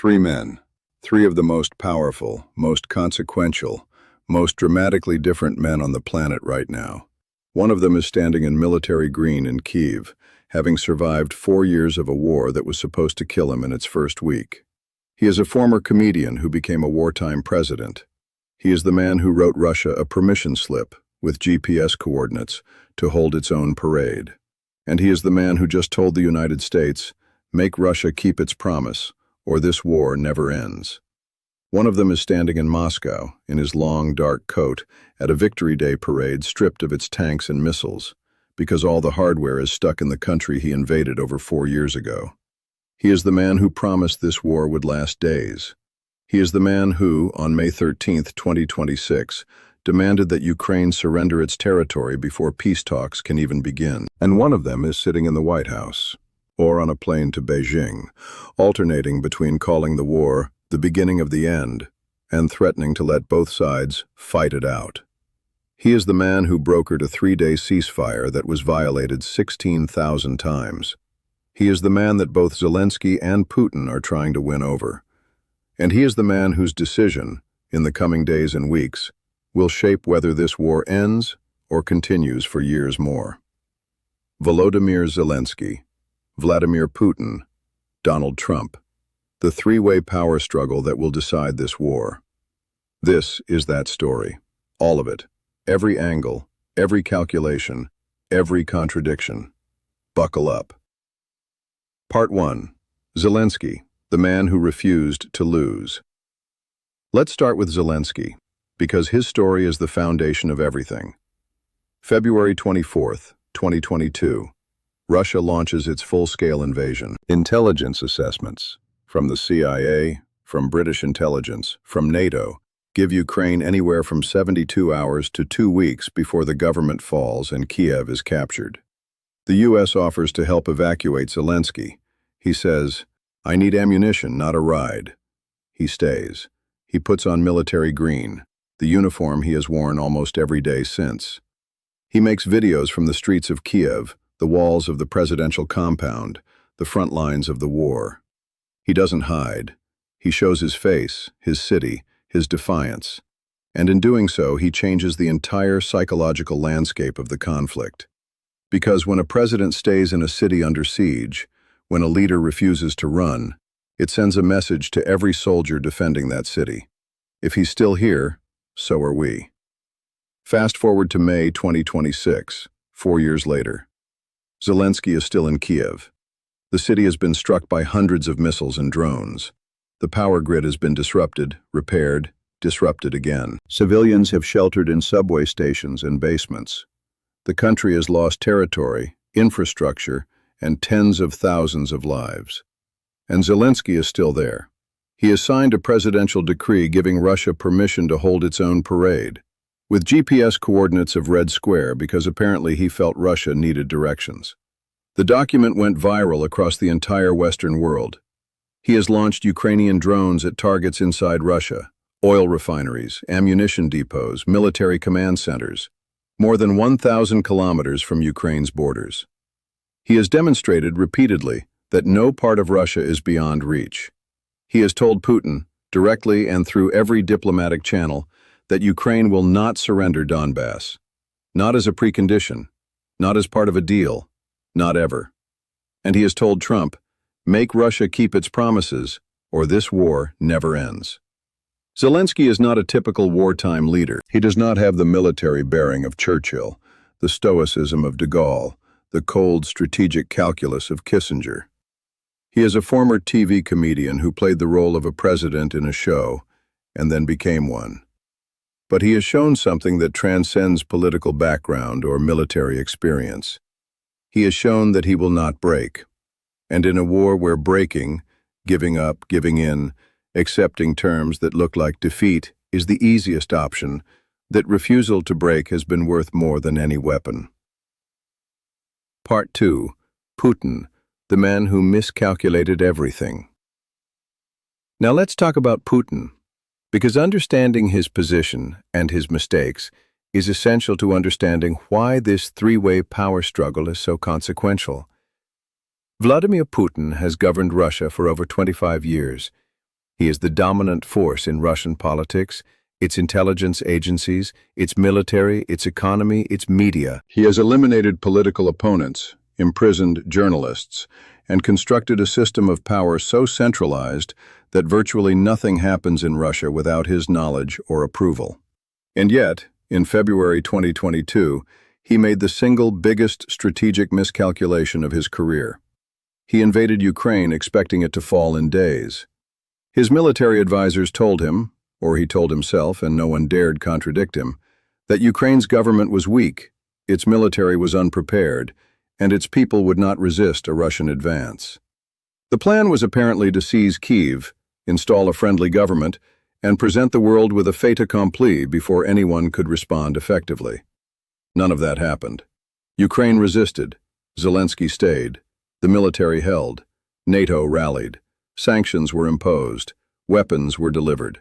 Three men, three of the most powerful, most consequential, most dramatically different men on the planet right now. One of them is standing in military green in Kyiv, having survived 4 years of a war that was supposed to kill him in its first week. He is a former comedian who became a wartime president. He is the man who wrote Russia a permission slip with GPS coordinates to hold its own parade. And he is the man who just told the United States, "Make Russia keep its promise, or this war never ends." One of them is standing in Moscow, in his long, dark coat, at a Victory Day parade stripped of its tanks and missiles, because all the hardware is stuck in the country he invaded over 4 years ago. He is the man who promised this war would last days. He is the man who, on May 13, 2026, demanded that Ukraine surrender its territory before peace talks can even begin. And one of them is sitting in the White House, or on a plane to Beijing, alternating between calling the war the beginning of the end and threatening to let both sides fight it out. He is the man who brokered a 3-day ceasefire that was violated 16,000 times. He is the man that both Zelensky and Putin are trying to win over. And he is the man whose decision, in the coming days and weeks, will shape whether this war ends or continues for years more. Volodymyr Zelenskyy, Vladimir Putin, Donald Trump, the three-way power struggle that will decide this war. This is that story. All of it. Every angle, every calculation, every contradiction. Buckle up. Part 1. Zelensky, the man who refused to lose. Let's start with Zelensky, because his story is the foundation of everything. February 24th, 2022. Russia launches its full-scale invasion. Intelligence assessments from the CIA, from British intelligence, from NATO, give Ukraine anywhere from 72 hours to 2 weeks before the government falls and Kiev is captured. The U.S. offers to help evacuate Zelensky. He says, "I need ammunition, not a ride." He stays. He puts on military green, the uniform he has worn almost every day since. He makes videos from the streets of Kiev, the walls of the presidential compound, the front lines of the war. He doesn't hide. He shows his face, his city, his defiance. And in doing so, he changes the entire psychological landscape of the conflict. Because when a president stays in a city under siege, when a leader refuses to run, it sends a message to every soldier defending that city. If he's still here, so are we. Fast forward to May 2026, 4 years later. Zelensky is still in Kiev. The city has been struck by hundreds of missiles and drones. The power grid has been disrupted, repaired, disrupted again. Civilians have sheltered in subway stations and basements. The country has lost territory, infrastructure, and tens of thousands of lives. And Zelensky is still there. He has signed a presidential decree giving Russia permission to hold its own parade, with GPS coordinates of Red Square because apparently he felt Russia needed directions. The document went viral across the entire Western world. He has launched Ukrainian drones at targets inside Russia, oil refineries, ammunition depots, military command centers, more than 1,000 kilometers from Ukraine's borders. He has demonstrated repeatedly that no part of Russia is beyond reach. He has told Putin, directly and through every diplomatic channel, that Ukraine will not surrender Donbass. Not as a precondition, not as part of a deal, not ever. And he has told Trump, "Make Russia keep its promises, or this war never ends." Zelensky is not a typical wartime leader. He does not have the military bearing of Churchill, the stoicism of de Gaulle, the cold strategic calculus of Kissinger. He is a former TV comedian who played the role of a president in a show and then became one. But he has shown something that transcends political background or military experience. He has shown that he will not break. And in a war where breaking, giving up, giving in, accepting terms that look like defeat is the easiest option, that refusal to break has been worth more than any weapon. Part 2. Putin, the man who miscalculated everything. Now let's talk about Putin, because understanding his position and his mistakes is essential to understanding why this three-way power struggle is so consequential. Vladimir Putin has governed Russia for over 25 years. He is the dominant force in Russian politics, its intelligence agencies, its military, its economy, its media. He has eliminated political opponents, imprisoned journalists, and constructed a system of power so centralized that virtually nothing happens in Russia without his knowledge or approval. And yet, in February 2022, he made the single biggest strategic miscalculation of his career. He invaded Ukraine expecting it to fall in days. His military advisors told him, or he told himself and no one dared contradict him, that Ukraine's government was weak, its military was unprepared, and its people would not resist a Russian advance. The plan was apparently to seize Kyiv, install a friendly government, and present the world with a fait accompli before anyone could respond effectively. None of that happened. Ukraine resisted, Zelensky stayed, the military held, NATO rallied, sanctions were imposed, weapons were delivered.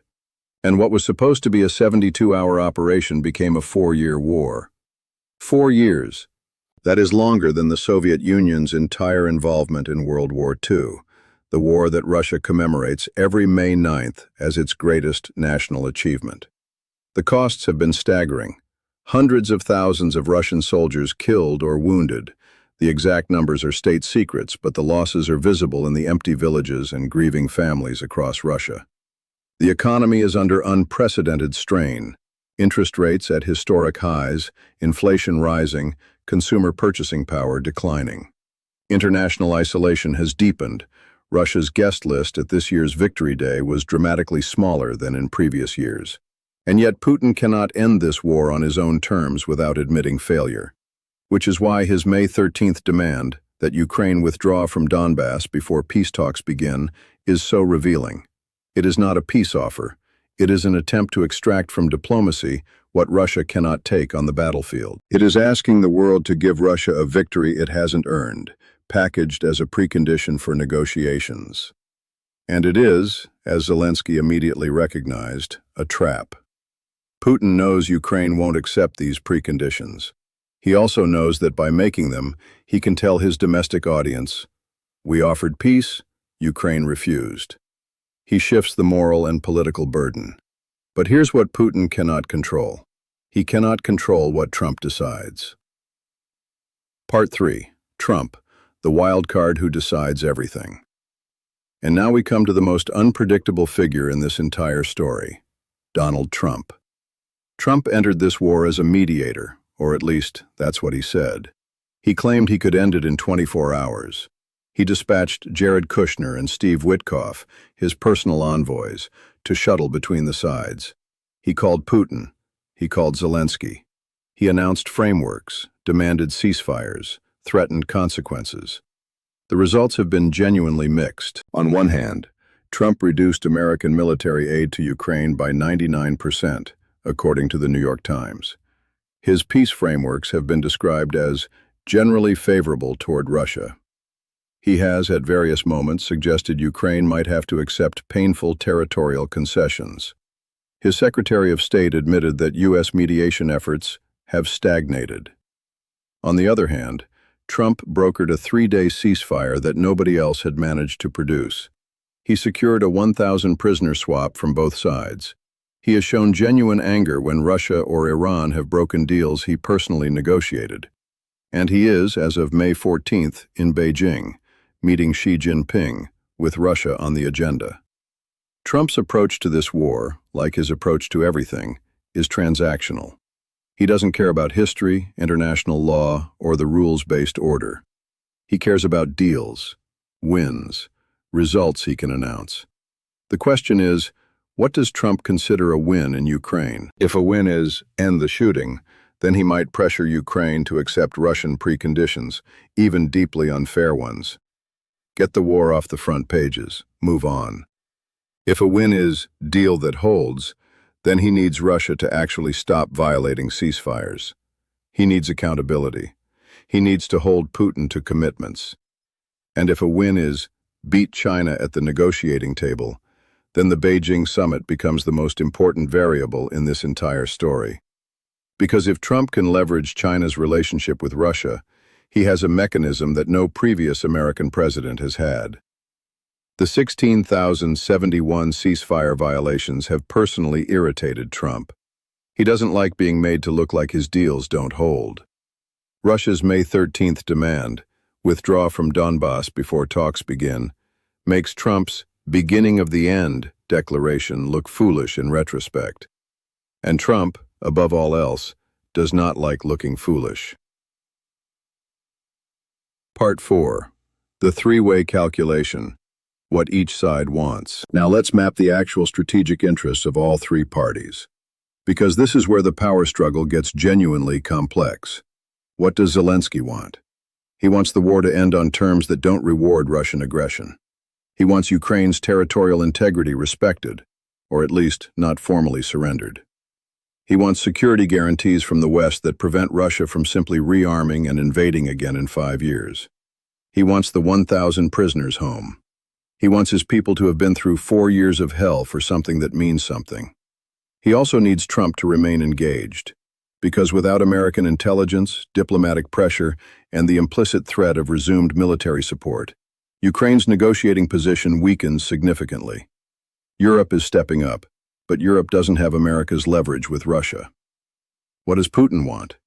And what was supposed to be a 72-hour operation became a 4-year war. 4 years. That is longer than the Soviet Union's entire involvement in World War II, the war that Russia commemorates every May 9th as its greatest national achievement. The costs have been staggering. Hundreds of thousands of Russian soldiers killed or wounded. The exact numbers are state secrets, but the losses are visible in the empty villages and grieving families across Russia. The economy is under unprecedented strain. Interest rates at historic highs, inflation rising, consumer purchasing power declining. International isolation has deepened. Russia's guest list at this year's Victory Day was dramatically smaller than in previous years. And yet Putin cannot end this war on his own terms without admitting failure, which is why his May 13th demand that Ukraine withdraw from Donbass before peace talks begin is so revealing. It is not a peace offer. It is an attempt to extract from diplomacy what Russia cannot take on the battlefield. It is asking the world to give Russia a victory it hasn't earned, packaged as a precondition for negotiations. And it is, as Zelensky immediately recognized, a trap. Putin knows Ukraine won't accept these preconditions. He also knows that by making them, he can tell his domestic audience, "We offered peace, Ukraine refused." He shifts the moral and political burden. But here's what Putin cannot control. He cannot control what Trump decides. Part 3. Trump, the wild card who decides everything. And now we come to the most unpredictable figure in this entire story, Donald Trump. Trump entered this war as a mediator, or at least that's what he said. He claimed he could end it in 24 hours. He dispatched Jared Kushner and Steve Witkoff, his personal envoys, to shuttle between the sides. He called Putin. He called Zelensky. He announced frameworks, demanded ceasefires, threatened consequences. The results have been genuinely mixed. On one hand, Trump reduced American military aid to Ukraine by 99%, according to the New York Times. His peace frameworks have been described as generally favorable toward Russia. He has, at various moments, suggested Ukraine might have to accept painful territorial concessions. His Secretary of State admitted that U.S. mediation efforts have stagnated. On the other hand, Trump brokered a 3-day ceasefire that nobody else had managed to produce. He secured a 1,000 prisoner swap from both sides. He has shown genuine anger when Russia or Iran have broken deals he personally negotiated. And he is, as of May 14th, in Beijing, meeting Xi Jinping, with Russia on the agenda. Trump's approach to this war, like his approach to everything, is transactional. He doesn't care about history, international law, or the rules-based order. He cares about deals, wins, results he can announce. The question is, what does Trump consider a win in Ukraine? If a win is end the shooting, then he might pressure Ukraine to accept Russian preconditions, even deeply unfair ones. Get the war off the front pages, move on. If a win is deal that holds, then he needs Russia to actually stop violating ceasefires. He needs accountability. He needs to hold Putin to commitments. And if a win is beat China at the negotiating table, then the Beijing summit becomes the most important variable in this entire story. Because if Trump can leverage China's relationship with Russia, he has a mechanism that no previous American president has had. The 16,071 ceasefire violations have personally irritated Trump. He doesn't like being made to look like his deals don't hold. Russia's May 13th demand, withdraw from Donbass before talks begin, makes Trump's beginning of the end declaration look foolish in retrospect. And Trump, above all else, does not like looking foolish. Part 4. The three-way calculation. What each side wants. Now let's map the actual strategic interests of all three parties. Because this is where the power struggle gets genuinely complex. What does Zelensky want? He wants the war to end on terms that don't reward Russian aggression. He wants Ukraine's territorial integrity respected, or at least not formally surrendered. He wants security guarantees from the West that prevent Russia from simply rearming and invading again in 5 years. He wants the 1,000 prisoners home. He wants his people to have been through 4 years of hell for something that means something. He also needs Trump to remain engaged, because without American intelligence, diplomatic pressure, and the implicit threat of resumed military support, Ukraine's negotiating position weakens significantly. Europe is stepping up, but Europe doesn't have America's leverage with Russia. What does Putin want?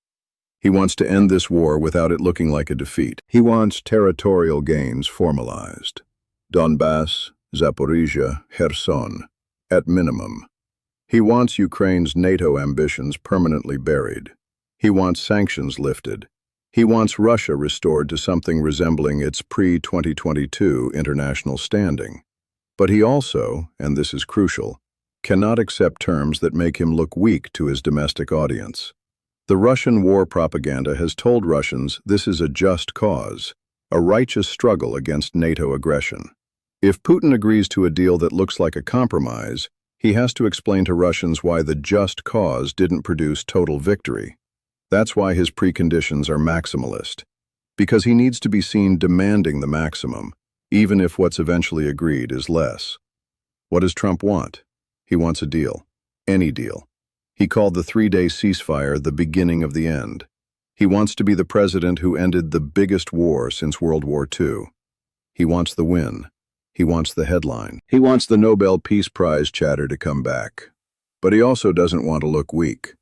He wants to end this war without it looking like a defeat. He wants territorial gains formalized. Donbass, Zaporizhia, Kherson, at minimum. He wants Ukraine's NATO ambitions permanently buried. He wants sanctions lifted. He wants Russia restored to something resembling its pre-2022 international standing. But he also, and this is crucial, cannot accept terms that make him look weak to his domestic audience. The Russian war propaganda has told Russians this is a just cause, a righteous struggle against NATO aggression. If Putin agrees to a deal that looks like a compromise, he has to explain to Russians why the just cause didn't produce total victory. That's why his preconditions are maximalist, because he needs to be seen demanding the maximum, even if what's eventually agreed is less. What does Trump want? He wants a deal. Any deal. He called the 3-day ceasefire the beginning of the end. He wants to be the president who ended the biggest war since World War II. He wants the win. He wants the headline. He wants the Nobel Peace Prize chatter to come back. But he also doesn't want to look weak.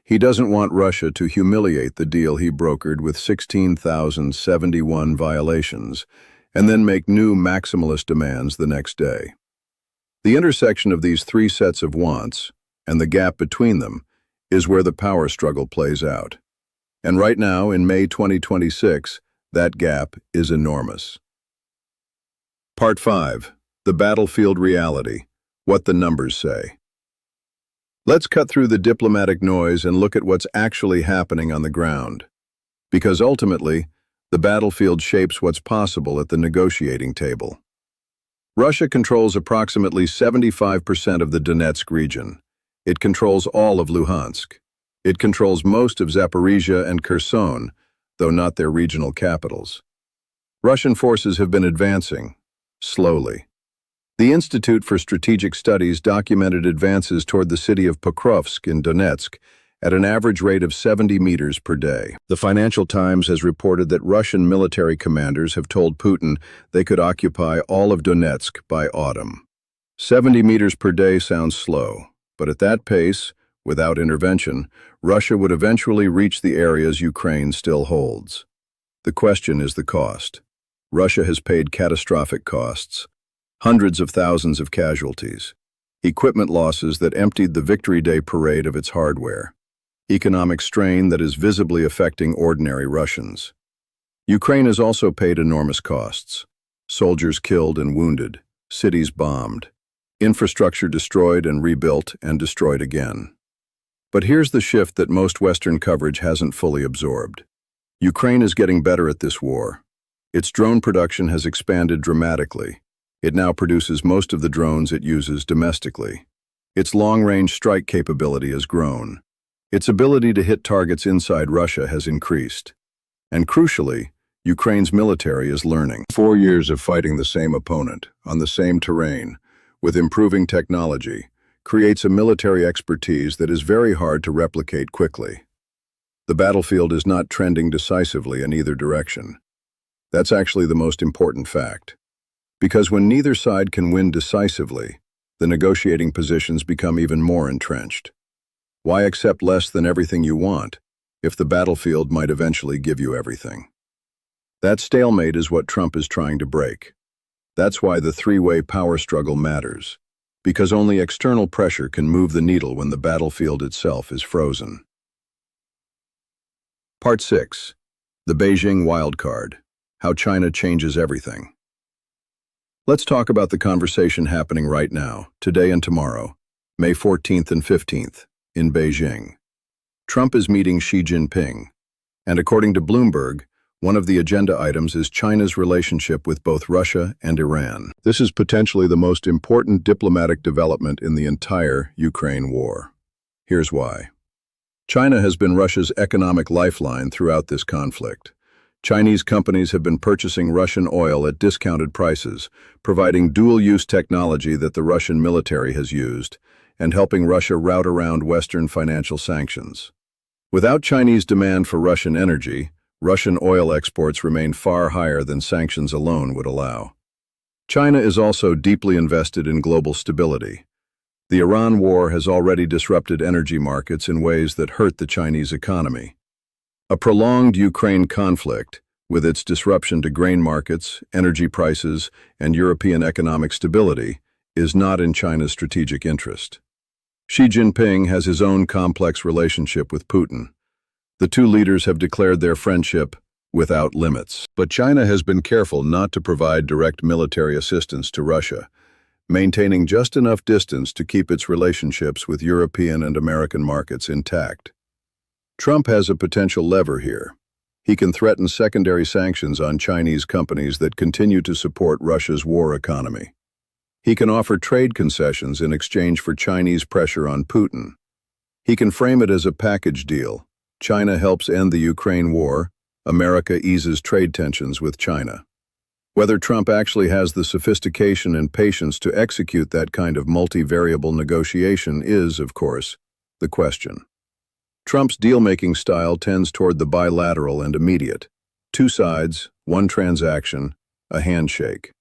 He doesn't want Russia to humiliate the deal he brokered with 16,071 violations and then make new maximalist demands the next day. The intersection of these three sets of wants, and the gap between them, is where the power struggle plays out. And right now, in May 2026, that gap is enormous. Part 5. The battlefield reality. What the numbers say. Let's cut through the diplomatic noise and look at what's actually happening on the ground. Because ultimately, the battlefield shapes what's possible at the negotiating table. Russia controls approximately 75% of the Donetsk region. It controls all of Luhansk. It controls most of Zaporizhia and Kherson, though not their regional capitals. Russian forces have been advancing, slowly. The Institute for Strategic Studies documented advances toward the city of Pokrovsk in Donetsk at an average rate of 70 meters per day. The Financial Times has reported that Russian military commanders have told Putin they could occupy all of Donetsk by autumn. 70 meters per day sounds slow, but at that pace, without intervention, Russia would eventually reach the areas Ukraine still holds. The question is the cost. Russia has paid catastrophic costs. Hundreds of thousands of casualties, equipment losses that emptied the Victory Day parade of its hardware, economic strain that is visibly affecting ordinary Russians. Ukraine has also paid enormous costs. Soldiers killed and wounded, cities bombed, infrastructure destroyed and rebuilt and destroyed again. But here's the shift that most Western coverage hasn't fully absorbed. Ukraine is getting better at this war. Its drone production has expanded dramatically. It now produces most of the drones it uses domestically. Its long-range strike capability has grown. Its ability to hit targets inside Russia has increased. And crucially, Ukraine's military is learning. 4 years of fighting the same opponent, on the same terrain, with improving technology, creates a military expertise that is very hard to replicate quickly. The battlefield is not trending decisively in either direction. That's actually the most important fact. Because when neither side can win decisively, the negotiating positions become even more entrenched. Why accept less than everything you want if the battlefield might eventually give you everything? That stalemate is what Trump is trying to break. That's why the three-way power struggle matters, because only external pressure can move the needle when the battlefield itself is frozen. Part 6. The Beijing Wildcard: How China Changes Everything. Let's talk about the conversation happening right now, today and tomorrow, May 14th and 15th, in Beijing. Trump is meeting Xi Jinping, and according to Bloomberg, one of the agenda items is China's relationship with both Russia and Iran. This is potentially the most important diplomatic development in the entire Ukraine war. Here's why. China has been Russia's economic lifeline throughout this conflict. Chinese companies have been purchasing Russian oil at discounted prices, providing dual-use technology that the Russian military has used, and helping Russia route around Western financial sanctions. Without Chinese demand for Russian energy, Russian oil exports remain far higher than sanctions alone would allow. China is also deeply invested in global stability. The Iran war has already disrupted energy markets in ways that hurt the Chinese economy. A prolonged Ukraine conflict, with its disruption to grain markets, energy prices, and European economic stability, is not in China's strategic interest. Xi Jinping has his own complex relationship with Putin. The two leaders have declared their friendship without limits. But China has been careful not to provide direct military assistance to Russia, maintaining just enough distance to keep its relationships with European and American markets intact. Trump has a potential lever here. He can threaten secondary sanctions on Chinese companies that continue to support Russia's war economy. He can offer trade concessions in exchange for Chinese pressure on Putin. He can frame it as a package deal. China helps end the Ukraine war, America eases trade tensions with China. Whether Trump actually has the sophistication and patience to execute that kind of multi-variable negotiation is, of course, the question. Trump's deal-making style tends toward the bilateral and immediate. Two sides, one transaction, a handshake.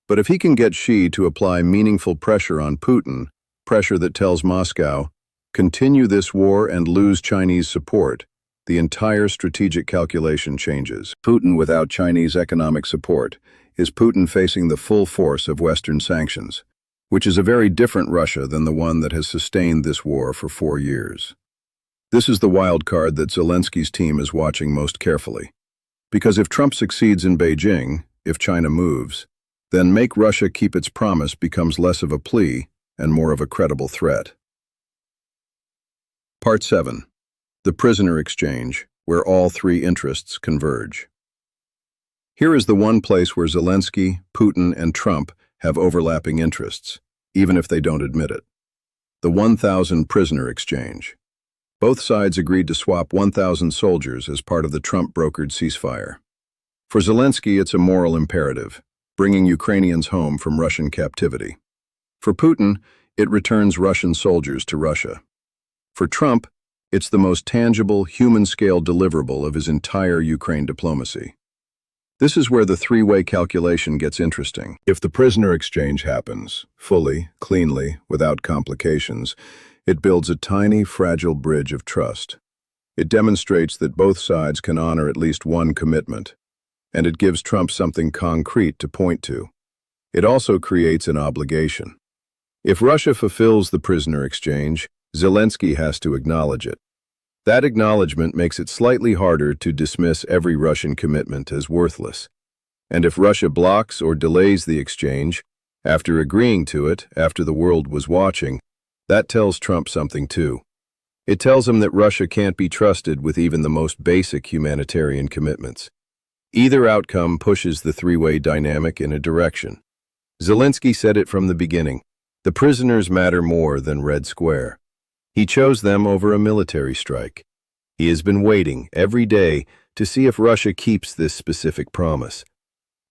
But if he can get Xi to apply meaningful pressure on Putin, pressure that tells Moscow, continue this war and lose Chinese support, the entire strategic calculation changes. Putin without Chinese economic support is Putin facing the full force of Western sanctions, which is a very different Russia than the one that has sustained this war for 4 years. This is the wild card that Zelensky's team is watching most carefully. Because if Trump succeeds in Beijing, if China moves, then make Russia keep its promise becomes less of a plea and more of a credible threat. Part 7. The Prisoner Exchange, where all three interests converge. Here is the one place where Zelensky, Putin, and Trump have overlapping interests, even if they don't admit it. The 1,000 prisoner exchange. Both sides agreed to swap 1,000 soldiers as part of the Trump-brokered ceasefire. For Zelensky, it's a moral imperative, bringing Ukrainians home from Russian captivity. For Putin, it returns Russian soldiers to Russia. For Trump, it's the most tangible, human-scale deliverable of his entire Ukraine diplomacy. This is where the three-way calculation gets interesting. If the prisoner exchange happens, fully, cleanly, without complications, it builds a tiny, fragile bridge of trust. It demonstrates that both sides can honor at least one commitment, and it gives Trump something concrete to point to. It also creates an obligation. If Russia fulfills the prisoner exchange, Zelensky has to acknowledge it. That acknowledgement makes it slightly harder to dismiss every Russian commitment as worthless. And if Russia blocks or delays the exchange, after agreeing to it, after the world was watching, that tells Trump something too. It tells him that Russia can't be trusted with even the most basic humanitarian commitments. Either outcome pushes the three-way dynamic in a direction. Zelensky said it from the beginning. The prisoners matter more than Red Square. He chose them over a military strike. He has been waiting every day to see if Russia keeps this specific promise.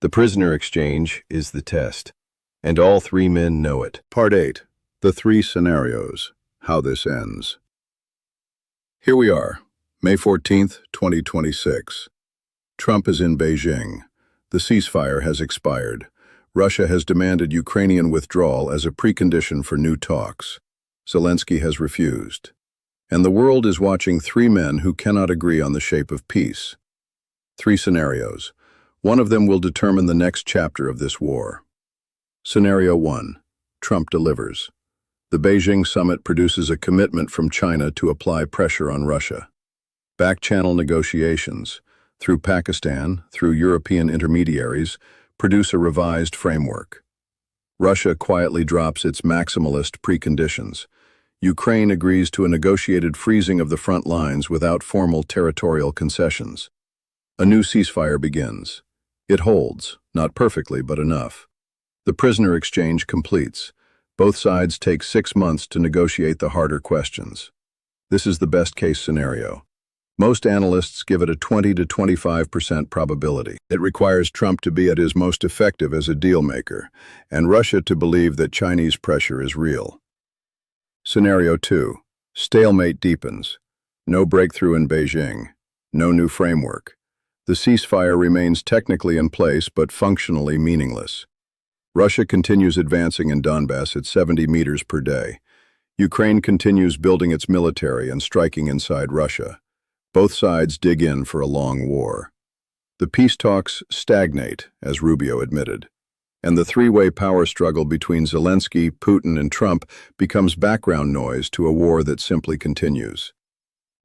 The prisoner exchange is the test, and all three men know it. Part 8. The three scenarios. How this ends. Here we are, May 14th, 2026. Trump is in Beijing. The ceasefire has expired. Russia has demanded Ukrainian withdrawal as a precondition for new talks. Zelensky has refused. And the world is watching three men who cannot agree on the shape of peace. Three scenarios. One of them will determine the next chapter of this war. Scenario 1. Trump delivers. The Beijing summit produces a commitment from China to apply pressure on Russia. Back-channel negotiations, through Pakistan, through European intermediaries, produce a revised framework. Russia quietly drops its maximalist preconditions. Ukraine agrees to a negotiated freezing of the front lines without formal territorial concessions. A new ceasefire begins. It holds, not perfectly, but enough. The prisoner exchange completes. Both sides take 6 months to negotiate the harder questions. This is the best-case scenario. Most analysts give it a 20 to 25% probability. It requires Trump to be at his most effective as a deal-maker, and Russia to believe that Chinese pressure is real. Scenario 2. Stalemate deepens. No breakthrough in Beijing. No new framework. The ceasefire remains technically in place but functionally meaningless. Russia continues advancing in Donbass at 70 meters per day. Ukraine continues building its military and striking inside Russia. Both sides dig in for a long war. The peace talks stagnate, as Rubio admitted, and the three-way power struggle between Zelensky, Putin, and Trump becomes background noise to a war that simply continues.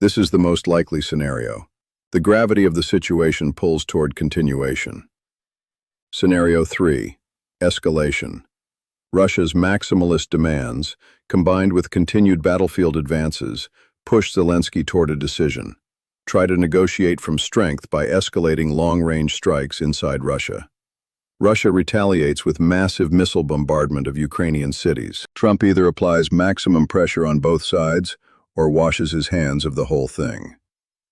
This is the most likely scenario. The gravity of the situation pulls toward continuation. Scenario 3. Escalation. Russia's maximalist demands, combined with continued battlefield advances, push Zelensky toward a decision. Try to negotiate from strength by escalating long-range strikes inside Russia. Russia retaliates with massive missile bombardment of Ukrainian cities. Trump either applies maximum pressure on both sides or washes his hands of the whole thing.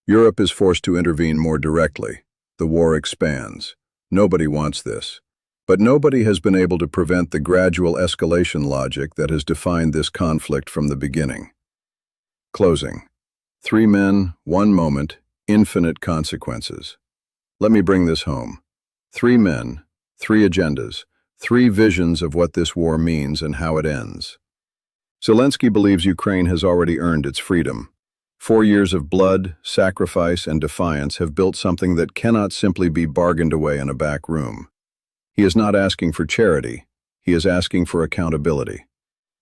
Europe is forced to intervene more directly. The war expands. Nobody wants this. But nobody has been able to prevent the gradual escalation logic that has defined this conflict from the beginning. Closing. 3 men, 1 moment, infinite consequences. Let me bring this home. 3 men, 3 agendas, 3 visions of what this war means and how it ends. Zelensky believes Ukraine has already earned its freedom. 4 years of blood, sacrifice, and defiance have built something that cannot simply be bargained away in a back room. He is not asking for charity. He is asking for accountability.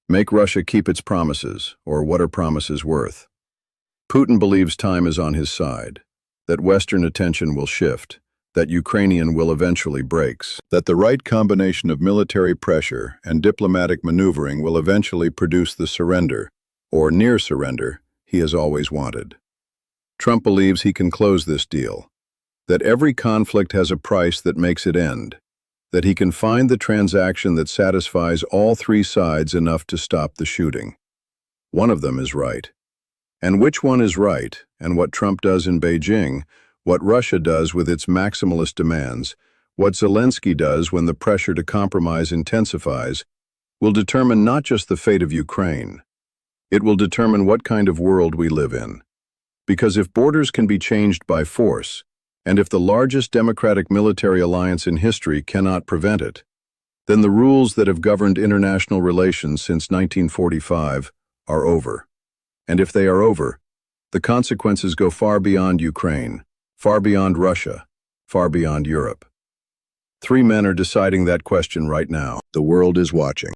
Make Russia keep its promises, or what are promises worth? Putin believes time is on his side, that Western attention will shift, that Ukrainian will eventually break, that the right combination of military pressure and diplomatic maneuvering will eventually produce the surrender, or near surrender, he has always wanted. Trump believes he can close this deal, that every conflict has a price that makes it end, that he can find the transaction that satisfies all 3 sides enough to stop the shooting. One of them is right. And which one is right, and what Trump does in Beijing, what Russia does with its maximalist demands, what Zelensky does when the pressure to compromise intensifies, will determine not just the fate of Ukraine. It will determine what kind of world we live in. Because if borders can be changed by force, and if the largest democratic military alliance in history cannot prevent it, then the rules that have governed international relations since 1945 are over. And if they are over, the consequences go far beyond Ukraine, far beyond Russia, far beyond Europe. 3 men are deciding that question right now. The world is watching.